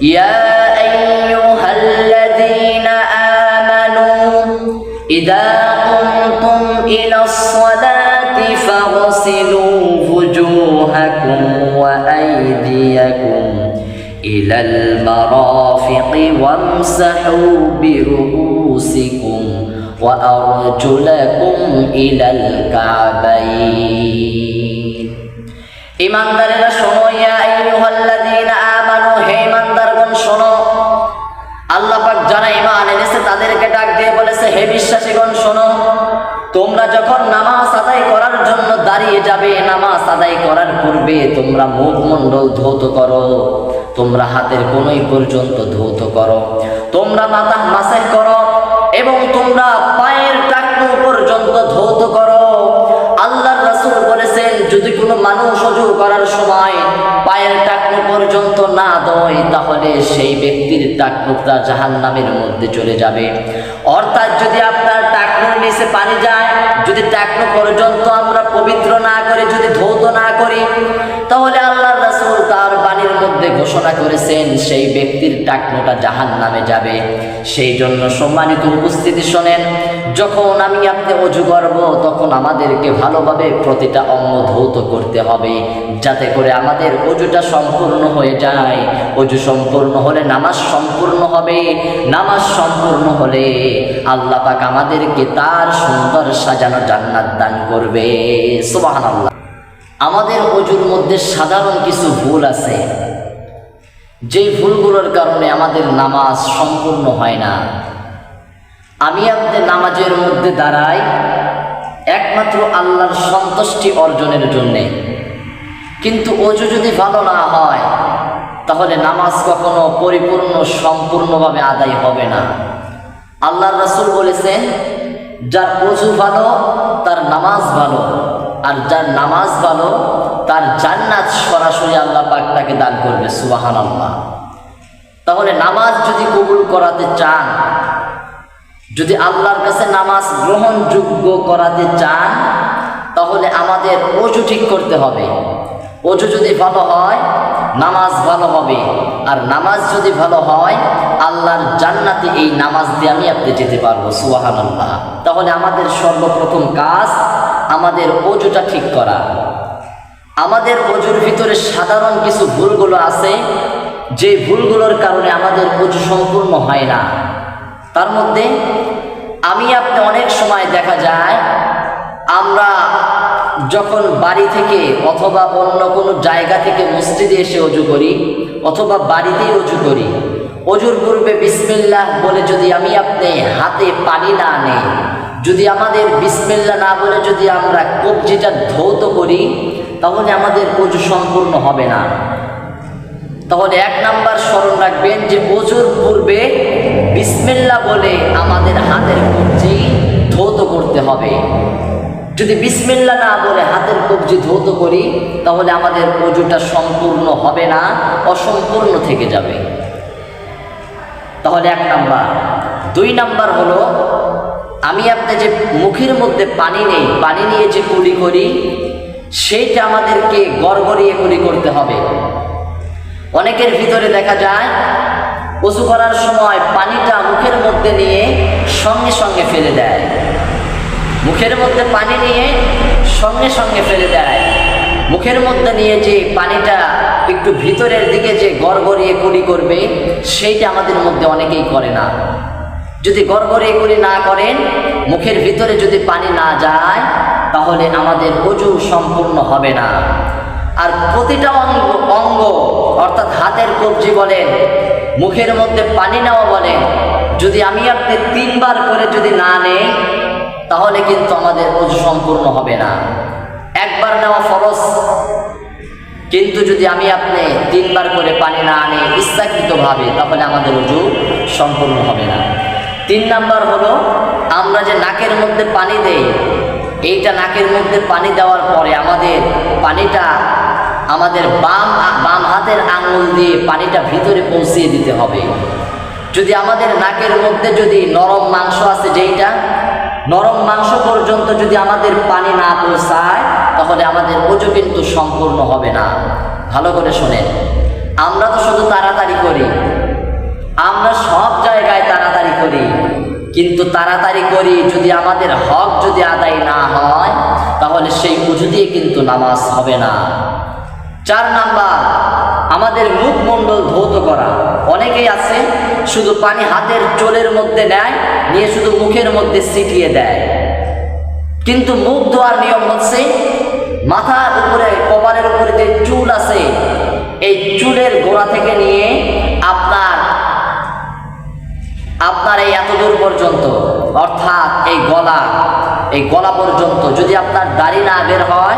ইয়া আইয়ুহাল্লাযীনা আমানু ইযা কুমতুম ইলাস সালাতি ফাগসিলু wujuhakum ওয়া আইদিয়াকুম ইলাল মারাফিqi ওয়ামসাহু বিরুউসিকুম ওয়া আরজুলাকুম ইলাল কাবাইন। ঈমানদারেরা শোনো, ইয়া আইয়ুহাল্লাযীনা আমানু, হে ঈমানদারগণ শোনো। আল্লাহ পাক যারা ঈমান এনেছে তাদেরকে ডাক দিয়ে বলেছে, হে বিশ্বাসীগণ শোনো, তোমরা যখন নামাজ আদায় করার জন্য দাঁড়িয়ে যাবে, নামাজ আদায় করার পূর্বে তোমরা মুখমণ্ডল ধৌত করো, তোমরা হাতের কনুই পর্যন্ত ধৌত করো, তোমরা মাথা মাসাজ করো এবং তোমরা পায়ের টাকনু পর্যন্ত ধৌত করো। আল্লাহর রাসূল বলেছেন, যদি কোনো মানুষ ওযু করার সময় পায়ের টাকনু পর্যন্ত না ধোয়, তাহলে সেই ব্যক্তির টাকনুটা জাহান্নামের মধ্যে চলে যাবে। অর্থাৎ যদি আপনার টাকনুর নিচে পানি যায়, যদি টাকনু পর্যন্ত আমরা পবিত্র না করে, যদি ধৌত না করি, তাহলে আল্লাহর রাসূল তার বাণীর মধ্যে ঘোষণা করেছেন সেই ব্যক্তির টাকনুটা জাহান্নামে যাবে। সেই জন্য সম্মানিত উপস্থিতি শোনেন, যখন আমি আপনি ওযু করব, তখন আমাদেরকে ভালোভাবে প্রতিটা অঙ্গ ধৌত করতে হবে, যাতে করে আমাদের ওযুটা সম্পূর্ণ হয়ে যায়। ওযু সম্পূর্ণ হলে নামাজ সম্পূর্ণ হবে, নামাজ সম্পূর্ণ হলে আল্লাহ পাক আমাদেরকে তার সুন্দর সাজানো জান্নাত দান করবে। সুবহানাল্লাহ। আমাদের ওযুর মধ্যে সাধারণ কিছু ভুল আছে, যে ভুলগুলোর কারণে আমাদের নামাজ সম্পূর্ণ হয় না। আমি আপনি নামাজের মধ্যে দাঁড়াই একমাত্র আল্লাহর সন্তুষ্টি অর্জনের জন্যে, কিন্তু ওযু যদি ভালো না হয়, তাহলে নামাজ কখনো পরিপূর্ণ সম্পূর্ণভাবে আদায় হবে না। আল্লাহর রাসূল বলেছেন, যার ওযু ভালো তার নামাজ ভালো, আর যার নামাজ ভালো তার জান্নাত সরাসরি আল্লাহ পাক তাকে দান করবে। সুবহানাল্লাহ। তাহলে নামাজ যদি কবুল করাতে চান, যদি আল্লাহর কাছে নামাজ গ্রহণযোগ্য করাতে চান, তাহলে আমাদের ওযু ঠিক করতে হবে। ওযু যদি ভালো হয়, নামাজ ভালো হবে, আর নামাজ যদি ভালো হয়, আল্লাহর জান্নাতে এই নামাজ দিয়ে আমি আপনি যেতে পারবো। সুবহানাল্লাহ। তাহলে আমাদের সর্বপ্রথম কাজ আমাদের ওযুটা ঠিক করা। আমাদের ওযুর ভিতরে সাধারণ কিছু ভুলগুলো আছে, যে ভুলগুলোর কারণে আমাদের ওযু সম্পূর্ণ হয় না। তার মধ্যে আমি আপনি অনেক সময় দেখা যায়, আমরা যখন বাড়ি থেকে অথবা অন্য কোনো জায়গা থেকে মসজিদে এসে ওযু করি, অথবা বাড়িতেই ওযু করি, ওযুর পূর্বে বিসমিল্লাহ বলে যদি আমি আপনি হাতে পানি না নেই, যদি আমাদের বিসমিল্লাহ না বলে যদি আমরা কবজিটা ধৌত করি, তাহলে আমাদের ওযু সম্পূর্ণ হবে না। তাহলে এক নাম্বার স্মরণ রাখবেন যে ওযুর পূর্বে বিসমিল্লাহ বলে আমাদের হাতের কবজি ধৌত করতে হবে। যদি বিসমিল্লাহ না বলে হাতের কবজি ধৌত করি, তাহলে আমাদের ওযুটা সম্পূর্ণ হবে না, অসম্পূর্ণ থেকে যাবে। তাহলে এক নাম্বার। দুই নাম্বার হলো, আমি আপনি যে মুখের মধ্যে পানি নেই, পানি নিয়ে যে কুলি করি, সেইটা আমাদেরকে গড়গড়িয়ে কুলি করতে হবে। অনেকের ভিতরে দেখা যায় ওযু করার সময় পানিটা মুখের মধ্যে নিয়ে সঙ্গে সঙ্গে ফেলে দেয়, মুখের মধ্যে পানি নিয়ে সঙ্গে সঙ্গে ফেলে দেয়। মুখের মধ্যে নিয়ে যে পানিটা একটু ভিতরের দিকে যে গড়গড়িয়ে কুলি করবে, সেইটা আমাদের মধ্যে অনেকেই করে না। যদি গড়গড়িয়ে কুলি না করেন, মুখের ভিতরে যদি পানি না যায়, তাহলে আমাদের ওযু সম্পূর্ণ হবে না। আর প্রতিটা অঙ্গ অর্থাৎ হাতের কবজি বলেন, মুখের মধ্যে পানি নেওয়া বলেন, যদি আমি আপনি 3 বার করে যদি না নেই, তাহলে কিন্তু আমাদের ওযু সম্পূর্ণ হবে না। একবার নেওয়া ফরজ, কিন্তু যদি আমি আপনি 3 বার করে পানি না আনে ইচ্ছাকৃতভাবে, তাহলে আমাদের ওযু সম্পূর্ণ হবে না। 3 নাম্বার হলো, আমরা যে নাকের মধ্যে পানি দেই, এইটা নাকের মধ্যে পানি দেওয়ার পরে আমাদের পানিটা আমাদের বাম হাতের আঙুল দিয়ে পানিটা ভিতরে পৌঁছিয়ে দিতে হবে। যদি আমাদের নাকের মধ্যে যদি নরম মাংস আছে, যেইটা নরম মাংস পর্যন্ত যদি আমাদের পানি না পৌঁছায়, তাহলে আমাদের ওযু কিন্তু সম্পূর্ণ হবে না। ভালো করে শোনেন, আমরা তো শুধু তাড়াতাড়ি করি, আমরা সব জায়গায় তাড়াতাড়ি করি, কিন্তু তাড়াতাড়ি করি যদি আমাদের হক যদি আদায় না হয় তাহলে সেই উজু দিয়ে কিন্তু নামাজ হবে না। 4 নাম্বার, আমাদের মুখমণ্ডল ধৌত করা। অনেকেই আছে শুধু পানি হাতের চোলের মধ্যে নেয়, নিয়ে শুধু মুখের মধ্যে ছিটিয়ে দেয়, কিন্তু মুখ ধোয়ার নিয়ম হচ্ছে মাথার উপরে কপালের উপরে যে চুল আছে এই চুলের গোড়া থেকে নিয়ে আপনার এই এতদূর পর্যন্ত, অর্থাৎ এই গলা পর্যন্ত যদি আপনার দাড়ি না বের হয়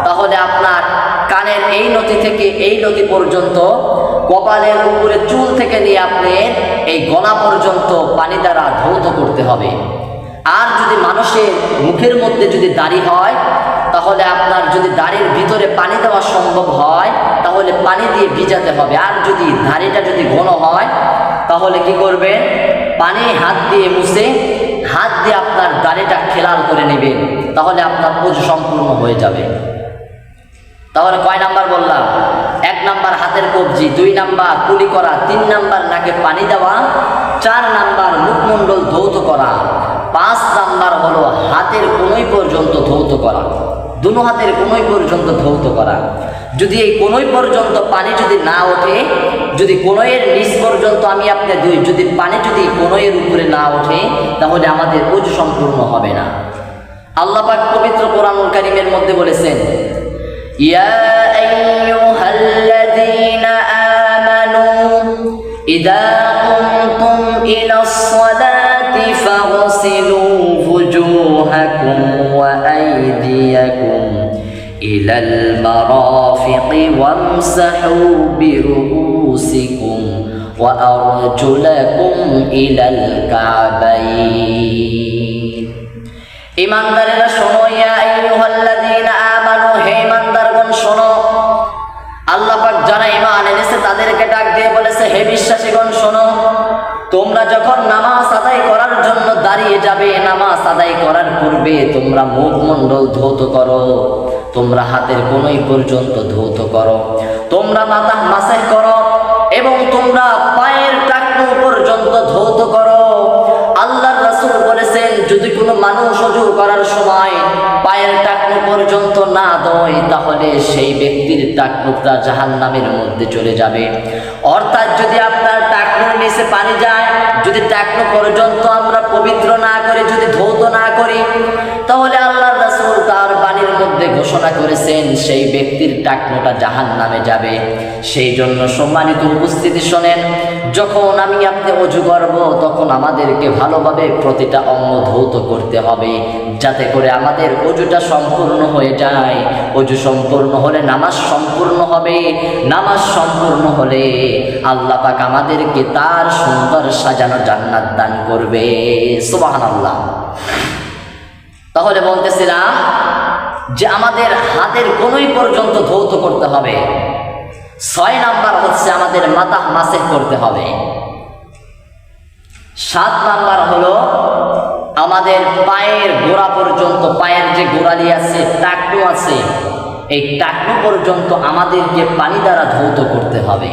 তাহলে আপনার কানের এই নতি থেকে এই নতি পর্যন্ত, কপালের উপরে চুল থেকে নিয়ে আপনি এই গলা পর্যন্ত পানি দ্বারা ধৌত করতে হবে। আর যদি মানুষের মুখের মধ্যে যদি দাড়ি হয় তাহলে আপনার যদি দাড়ির ভিতরে পানি দেওয়া সম্ভব হয় তাহলে পানি দিয়ে ভিজাতে হবে। আর যদি দাড়িটা যদি ঘন হয় তাহলে কি করবেন, পানি হাত দিয়ে মুছে হাত দিয়ে আপনার দাড়িটা খেলাল করে নেবেন, তাহলে আপনার ওযু সম্পূর্ণ হয়ে যাবে। তাহলে কয় নাম্বার বললাম? 1 নাম্বার হাতের কবজি, 2 নাম্বার কুলি করা, 3 নাম্বার নাকে পানি দেওয়া, 4 নাম্বার মুখমণ্ডল ধৌত করা, 5 নাম্বার হলো হাতের কোনই পর্যন্ত ধৌত করা, দুনো হাতের কোনই পর্যন্ত ধৌত করা। যদি এই কোনই পর্যন্ত পানি যদি না ওঠে, যদি কোনইয়ের নিচ পর্যন্ত আমি আপনি যদি পানি যদি কোনইয়ের উপরে না ওঠে তাহলে আমাদের ওযু সম্পূর্ণ হবে না। আল্লাহ পাক পবিত্র কোরআনুল কারীমের মধ্যে বলেছেন, ইয়া আইয়ুহাল্লাযীনা আমানু ইযা কুমতুম ইলাস সালাতি ফাগসিলু ফুজুহাকুম ওয়া আইদিয়াকুম ইলাল মারাফিqi ওয়ামসাহু বিরুউসিকুম ওয়া আরজুলাকুম ইলাল কাবাইন। ঈমানদারেরা শোনো, ইয়া আইয়ুহাল্লাযীনা আমানু, হে ঈমানদারগণ শোনো। আল্লাহ পাক যারা ঈমান এনেছে তাদেরকে ডাক দিয়ে বলেছে, হে বিশ্বাসীগণ শোনো, তোমরা যখন নামাজ আদায় করার জন্য দাঁড়িয়ে যাবে, নামাজ আদায় করার পূর্বে তোমরা মুখমণ্ডল ধৌত করো, তোমরা হাতের কোনই পর্যন্ত ধৌত করো, তোমরা মাথা মাসাহ করো এবং তোমরা পায়ের টাকনু পর্যন্ত ধৌত করো। আল্লাহর রাসূল বলেছেন, যদি কোনো মানুষ ওযু করার সময় পায়ের টাকনু পর্যন্ত না ধোয় তাহলে সেই ব্যক্তির টাকনুটা জাহান্নামের মধ্যে চলে যাবে। অর্থাৎ যদি আপনার টাকনুর নিচে পানি যায়, যদি টাকনু পর্যন্ত আমরা পবিত্র না করে যদি ধৌত না করি তাহলে আল্লাহর রাসূল তার বাণীর মধ্যে ঘোষণা করেছেন সেই ব্যক্তির টাকনুটা জাহান্নামে যাবে। সেই জন্য সম্মানিত উপস্থিতি শোনেন, যখন আমি আপনি ওযু করব তখন আমাদেরকে ভালোভাবে প্রতিটা অঙ্গ ধৌত করতে হবে, যাতে করে আমাদের ওযুটা সম্পূর্ণ হয়ে যায়। ওযু সম্পূর্ণ হলে নামাজ সম্পূর্ণ হবে, নামাজ সম্পূর্ণ হলে আল্লাহ পাক আমাদেরকে তার সুন্দর সাজানো জান্নাত দান করবে। সুবহানাল্লাহ। তাহলে বলতেছিলাম যে আমাদের হাতের কোনই পর্যন্ত ধৌত করতে হবে। 6 নাম্বার হচ্ছে আমাদের মাথা মাসাহ করতে হবে। 7 নাম্বার হলো আমাদের পায়ের গোড়া পর্যন্ত, পায়ের যে গোড়ালি আছে, টাকনু আছে, এই টাকনু পর্যন্ত আমাদেরকে পানি দ্বারা ধৌত করতে হবে।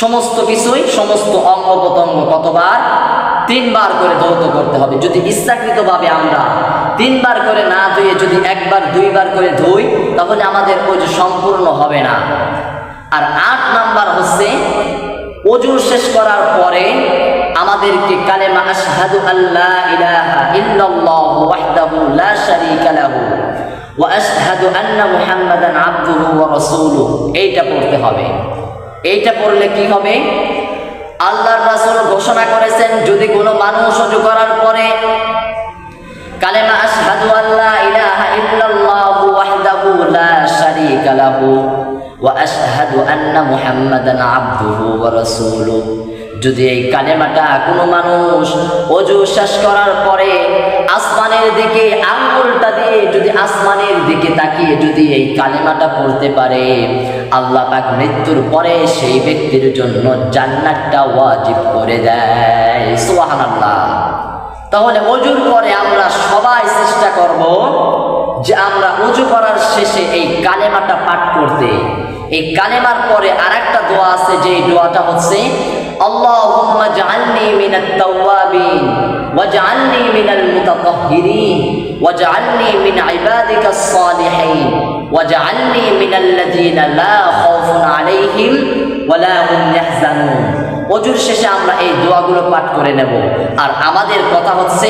সমস্ত কিছুই, সমস্ত অঙ্গ প্রত্যঙ্গ কতবার? 3 বার করে ধৌত করতে হবে। যদি ইচ্ছাকৃতভাবে আমরা 3 বার করে না ধুয়ে যদি 1 বার 2 বার করে ধুই তাহলে আমাদের ওযু সম্পূর্ণ হবে না। আর 8 নাম্বার হচ্ছে ওযু শেষ করার পরে আমাদেরকে কালেমা আশহাদু আল্লা ইলাহা ইল্লাল্লাহু ওয়াহদাহু লা শারীকা লাহু ওয়া আশহাদু আন্না মুহাম্মাদান আবদুহু ওয়া রাসূলুহু, এইটা পড়তে হবে। এইটা পড়লে কি হবে? আল্লাহর রাসূল ঘোষণা করেছেন, যদি কোনো মানুষ ওযু করার পরে কালেমা আশহাদু আল্লা ইলাহা ইল্লাল্লাহু ওয়াহদাহু লা শারীকা লাহু ওয়া আশহাদু আন্না মুহাম্মাদান আবদুহু ওয়া রাসূলুহু, যদি এই কালেমাটা কোনো মানুষ ওযু শেষ করার পরে আসমানের দিকে আঙ্গুলটা দিয়ে যদি আসমানের দিকে তাকিয়ে যদি এই কালেমাটা পড়তে পারে, আল্লাহ পাক মৃত্যুর পরে সেই ব্যক্তির জন্য জান্নাতটা ওয়াজিব করে দেয়। সুবহানাল্লাহ। তাহলে ওযুর পরে আমরা সবাই চেষ্টা করব যে আমরা ওযু করার শেষে এই কালেমাটা পাঠ করতে। এই কালেমার পরে আরেকটা দোয়া আছে, যে দোয়াটা হচ্ছে আল্লাহুম্মা জাআলনি মিনাত তাওয়াবিন ওয়াজআলনি মিনাল মুতাতাহহিরিন ওয়াজআলনি মিন ইবাদিকাস সালিহিন ওয়াজআলনি মিনাল্লাযিনা লা খাউফুন আলাইহিম ওয়ালা হুম ইয়াহজানুন। ওযুর শেষে আমরা এই দোয়াগুলো পাঠ করে নেব। আর আমাদের কথা হচ্ছে,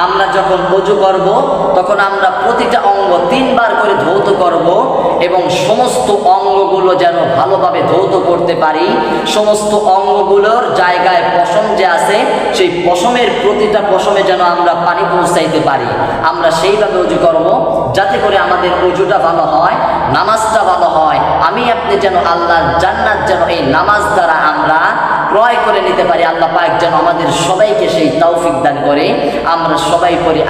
আমরা যখন ওযু করব তখন আমরা প্রতিটা অঙ্গ 3 বার করে ধৌত করব এবং সমস্ত অঙ্গগুলো যেন ভালোভাবে ধৌত করতে পারি। সমস্ত অঙ্গগুলোর জায়গায় পশম যে আছে, সেই পশমের প্রতিটা পশমে যেন আমরা পানি পৌঁছাইতে পারি। আমরা সেইভাবে ওযু করব যাতে করে আমাদের ওযুটা ভালো হয়, নামাজটা ভালো হয়। আমি আপনি যেন আল্লাহর জান্নাত যেন এই নামাজ দ্বারা আমরা ক্রয় করে নিতে পারি। আল্লাহ পাক যেন আমাদের সবাইকে সেই তৌফিক দান করে। আমরা সবাই পড়ি।